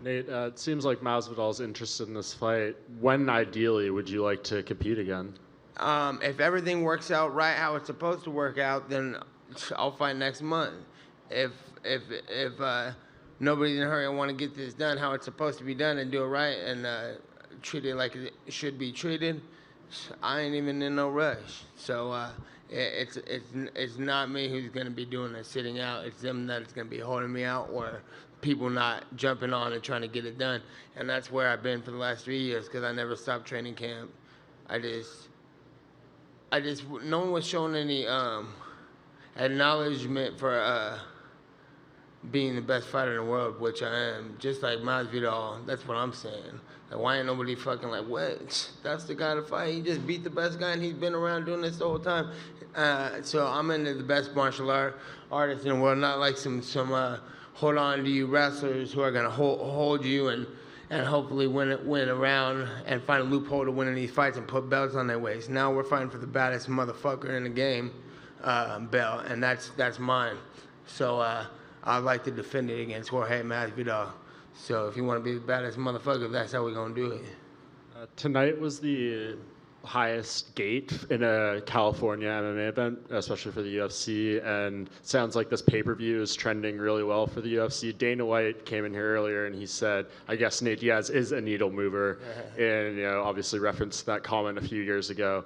Nate, it seems like Masvidal's interested in this fight. When ideally would you like to compete again? If everything works out right how it's supposed to work out, then I'll fight next month. If if nobody's in a hurry, I want to get this done how it's supposed to be done and do it right and treat it like it should be treated. I ain't even in no rush. So it's not me who's gonna be doing the sitting out. It's them that's gonna be holding me out or people not jumping on and trying to get it done. And that's where I've been for the last 3 years because I never stopped training camp. I just no one was showing any acknowledgement for being the best fighter in the world, which I am. Just like Masvidal, that's what I'm saying. Like, why ain't nobody fucking like, what? That's the guy to fight. He just beat the best guy, and he's been around doing this the whole time. So I'm into the best martial artists in the world, not like some hold on to you wrestlers who are gonna hold you and hopefully win around and find a loophole to win in these fights and put belts on their waist. Now we're fighting for the baddest motherfucker in the game, belt, and that's mine. So I'd like to defend it against Jorge Masvidal. So if you want to be the baddest motherfucker, that's how we're gonna do it. Tonight was the highest gate in a California MMA event, especially for the UFC, and sounds like this pay-per-view is trending really well for the UFC. Dana White came in here earlier and he said, I guess Nate Diaz is a needle mover, and obviously referenced that comment a few years ago.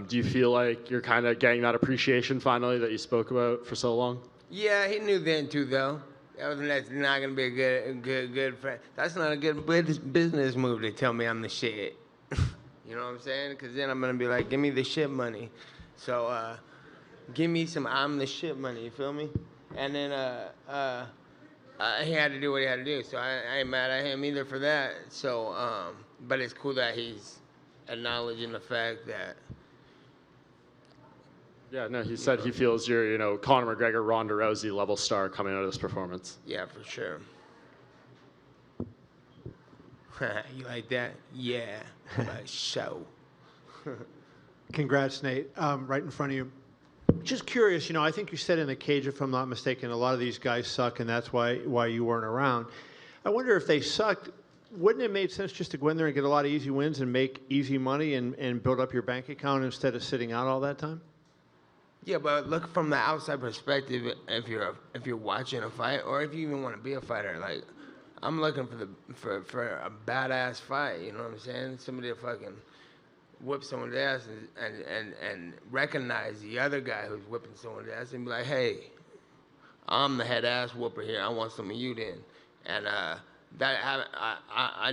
Do you feel like you're kind of getting that appreciation finally that you spoke about for so long? Yeah, he knew then too, though. That's not gonna be a good friend. That's not a good business move to tell me I'm the shit. You know what I'm saying? Because then I'm going to be like, give me the shit money. So give me some I'm the shit money, you feel me? And then he had to do what he had to do. So I ain't mad at him either for that. So, but it's cool that he's acknowledging the fact that. Yeah, no, he said he feels you're, Conor McGregor, Ronda Rousey level star coming out of this performance. Yeah, for sure. You like that? Yeah, by show. Congrats, Nate. Right in front of you. Just curious, I think you said in the cage, if I'm not mistaken, a lot of these guys suck, and that's why you weren't around. I wonder if they sucked, wouldn't it have made sense just to go in there and get a lot of easy wins and make easy money and build up your bank account instead of sitting out all that time? Yeah, but look from the outside perspective. If you're watching a fight, or if you even want to be a fighter, like. I'm looking for a badass fight, you know what I'm saying? Somebody to fucking whip someone's ass and recognize the other guy who's whipping someone's ass and be like, hey, I'm the head ass whooper here. I want some of you then. And I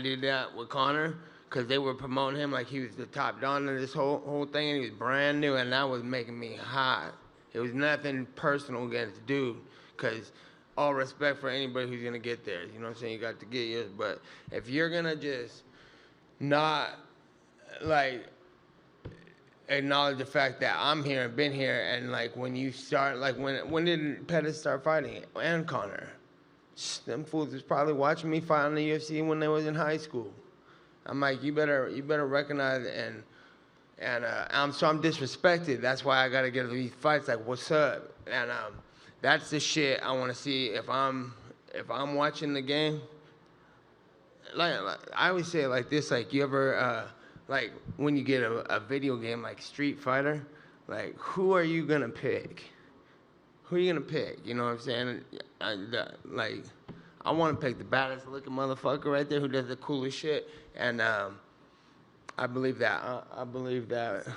did that with Conor because they were promoting him like he was the top don of this whole thing, and he was brand new, and that was making me hot. It was nothing personal against the dude, because all respect for anybody who's gonna get there. You know what I'm saying? You got to get yours. But if you're gonna just not like acknowledge the fact that I'm here and been here, and like when you start, like when did Pettis start fighting and Conor? Them fools was probably watching me fight on the UFC when they was in high school. I'm like, you better recognize and I'm disrespected. That's why I gotta get these fights. Like, what's up? And that's the shit I want to see if I'm watching the game. Like I always say it like this: like, you ever like when you get a video game like Street Fighter, like who are you gonna pick? Who are you gonna pick? You know what I'm saying? I want to pick the baddest looking motherfucker right there who does the coolest shit, and I believe that. I believe that.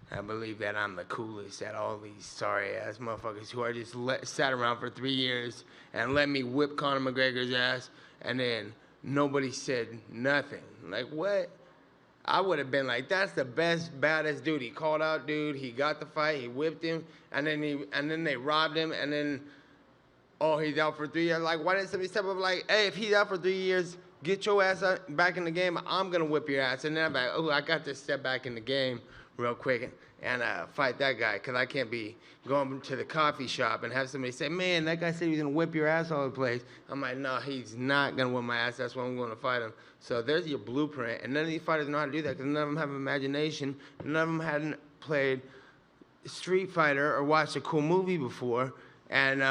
I believe that I'm the coolest at all these sorry-ass motherfuckers who are just sat around for 3 years and let me whip Conor McGregor's ass, and then nobody said nothing. Like, what? I would have been like, that's the best, baddest dude. He called out dude. He got the fight. He whipped him, and then they robbed him, and then, oh, he's out for 3 years. Like, why didn't somebody step up like, hey, if he's out for 3 years, get your ass back in the game. I'm going to whip your ass. And then I'm like, oh, I got to step back in the game real quick and fight that guy, because I can't be going to the coffee shop and have somebody say, man, that guy said he was going to whip your ass all over the place. I'm like, no, he's not going to whip my ass. That's why I'm going to fight him. So there's your blueprint. And none of these fighters know how to do that because none of them have imagination. None of them hadn't played Street Fighter or watched a cool movie before. And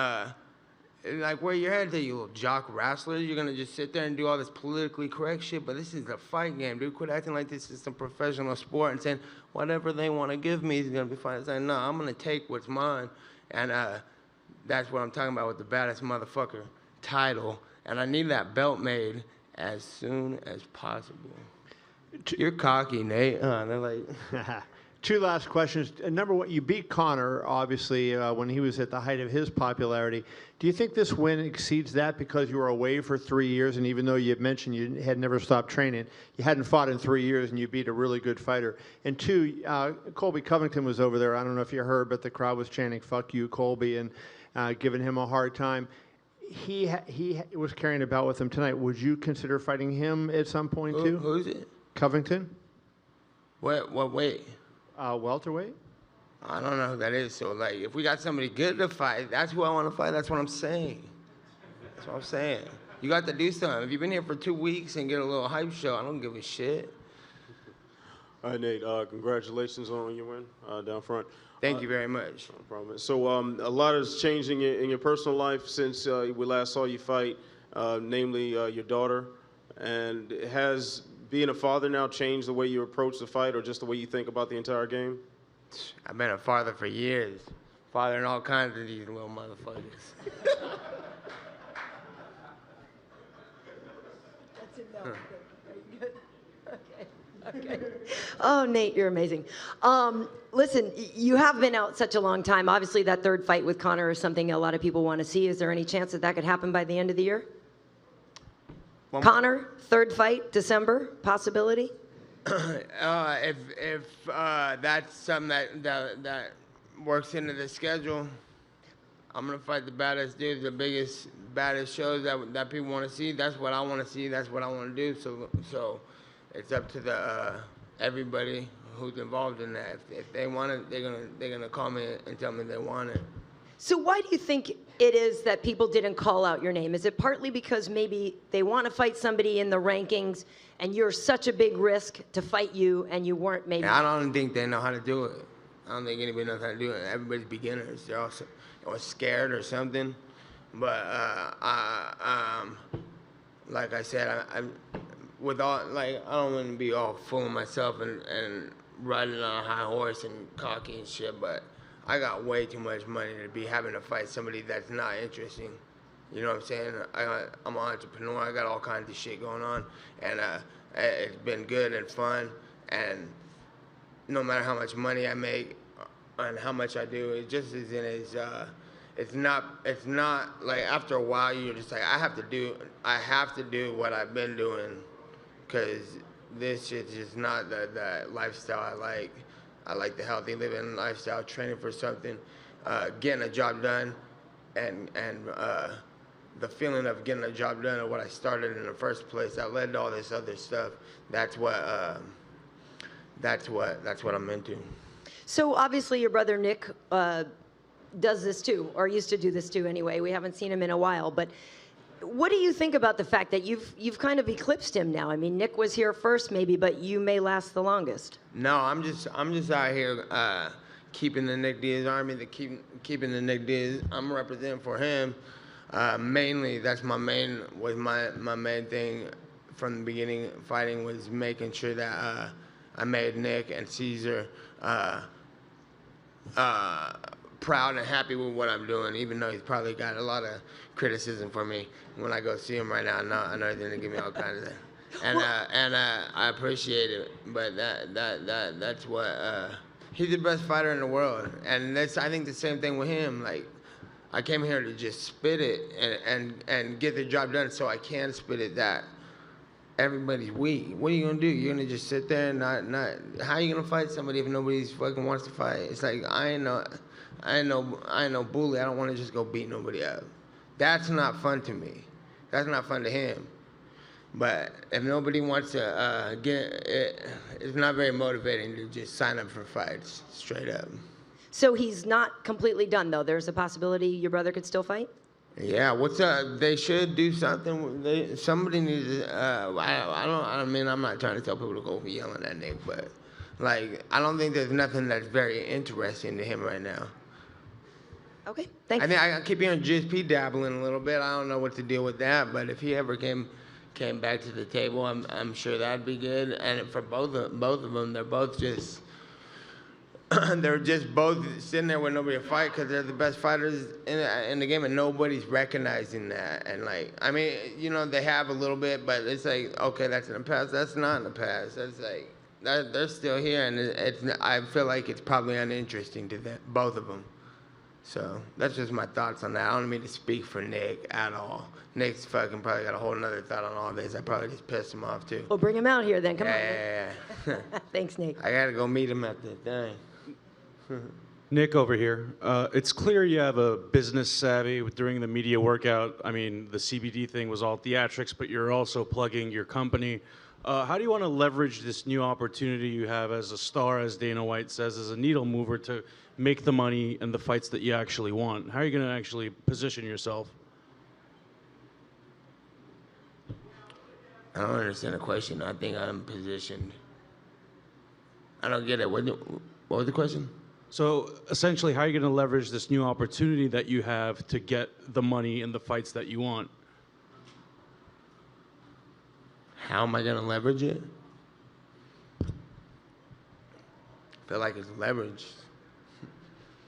like where your head's at, you little jock wrestler. You're gonna just sit there and do all this politically correct shit. But this is a fight game, dude. Quit acting like this is some professional sport and saying whatever they want to give me is gonna be fine. It's like, no, I'm gonna take what's mine, and that's what I'm talking about with the baddest motherfucker title. And I need that belt made as soon as possible. You're cocky, Nate. They're like. Two last questions. Number one, you beat Conor, obviously, when he was at the height of his popularity. Do you think this win exceeds that because you were away for 3 years, and even though you had mentioned you had never stopped training, you hadn't fought in 3 years, and you beat a really good fighter? And two, Colby Covington was over there. I don't know if you heard, but the crowd was chanting, "Fuck you, Colby," and giving him a hard time. He was carrying a belt with him tonight. Would you consider fighting him at some point, too? Who's it? Covington? What weight? Welterweight? I don't know who that is. So, like, if we got somebody good to fight, that's who I want to fight. That's what I'm saying. That's what I'm saying. You got to do something. If you've been here for 2 weeks and get a little hype show, I don't give a shit. All right, Nate, congratulations on your win down front. Thank you very much. No problem. So a lot has changed in your personal life since we last saw you fight, namely your daughter. And has being a father now changed the way you approach the fight or just the way you think about the entire game? I've been a father for years. Fathering all kinds of these little motherfuckers. That's a no. Are you good? Okay. Oh, Nate, you're amazing. Listen, you have been out such a long time. Obviously, that third fight with Conor is something a lot of people want to see. Is there any chance that that could happen by the end of the year? Conor, third fight, December, possibility? If that's something that works into the schedule, I'm gonna fight the baddest dudes, the biggest, baddest shows that people want to see. That's what I want to see. That's what I want to do. So it's up to the everybody who's involved in that. If they want it, they're gonna call me and tell me they want it. So why do you think it is that people didn't call out your name? Is it partly because maybe they want to fight somebody in the rankings and you're such a big risk to fight you and you weren't maybe? I don't think they know how to do it. I don't think anybody knows how to do it. Everybody's beginners. They're all or scared or something. But like I said, I with all like I don't want to be all full of myself and riding on a high horse and cocky and shit, but I got way too much money to be having to fight somebody that's not interesting. You know what I'm saying? I'm an entrepreneur. I got all kinds of shit going on, and it's been good and fun. And no matter how much money I make and how much I do, it just isn't as. It's not like after a while you're just like I have to do what I've been doing, because this shit's just not the lifestyle I like. I like the healthy living lifestyle, training for something, getting a job done, and the feeling of getting a job done or what I started in the first place that led to all this other stuff. That's what I'm into. So obviously your brother Nick does this too, or used to do this too anyway. We haven't seen him in a while, but what do you think about the fact that you've kind of eclipsed him now? I mean, Nick was here first maybe, but you may last the longest. No, I'm just out here keeping the Nick Diaz army, keeping the Nick Diaz. I'm representing for him. Mainly, that's my main thing from the beginning. Fighting was making sure that I made Nick and Caesar proud and happy with what I'm doing, even though he's probably got a lot of criticism for me. When I go see him right now, I know he's gonna give me all kinds of things, and I appreciate it. But that's what he's the best fighter in the world, and I think the same thing with him. Like I came here to just spit it and get the job done, so I can spit it. That everybody's weak. What are you gonna do? You're gonna just sit there and not? How are you gonna fight somebody if nobody's fucking wants to fight? It's like I ain't no bully. I don't want to just go beat nobody up. That's not fun to me. That's not fun to him. But if nobody wants to get it, it's not very motivating to just sign up for fights, straight up. So he's not completely done, though. There's a possibility your brother could still fight? Yeah, what's up? They should do something. Somebody needs to, I mean, I'm not trying to tell people to go yelling at Nick, but, like, I don't think there's nothing that's very interesting to him right now. Okay, thanks. I think I keep hearing GSP dabbling a little bit. I don't know what to deal with that, but if he ever came back to the table, I'm sure that'd be good. And for both of them, they're both just they're just both sitting there with nobody to fight because they're the best fighters in the game, and nobody's recognizing that. And like, I mean, you know, they have a little bit, but it's like, okay, that's in the past. That's not in the past. That's like they're still here, and I feel like it's probably uninteresting to them, both of them. So that's just my thoughts on that. I don't mean to speak for Nick at all. Nick's fucking probably got a whole nother thought on all this. I probably just pissed him off too. Well, bring him out here then. Come on. Yeah. Thanks, Nate. I gotta go meet him at the thing. Nick over here. It's clear you have a business savvy during the media workout. I mean, the CBD thing was all theatrics, but you're also plugging your company. How do you want to leverage this new opportunity you have as a star, as Dana White says, as a needle mover to make the money and the fights that you actually want? How are you going to actually position yourself? I don't understand the question. I think I'm positioned. I don't get it. What was the question? So essentially, how are you going to leverage this new opportunity that you have to get the money and the fights that you want? How am I gonna leverage it? I feel like it's leveraged.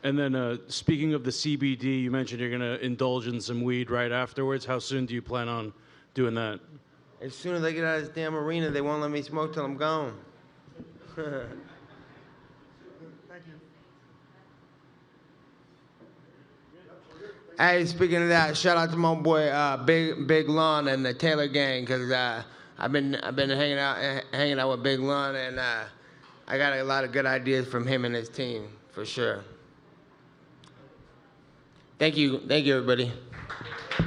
And then speaking of the CBD, you mentioned you're going to indulge in some weed right afterwards. How soon do you plan on doing that? As soon as I get out of this damn arena, they won't let me smoke till I'm gone. Thank you. Hey, speaking of that, shout out to my boy Big Lon and the Taylor gang, cause I've been hanging out with Big Lon, and I got a lot of good ideas from him and his team for sure. Thank you everybody.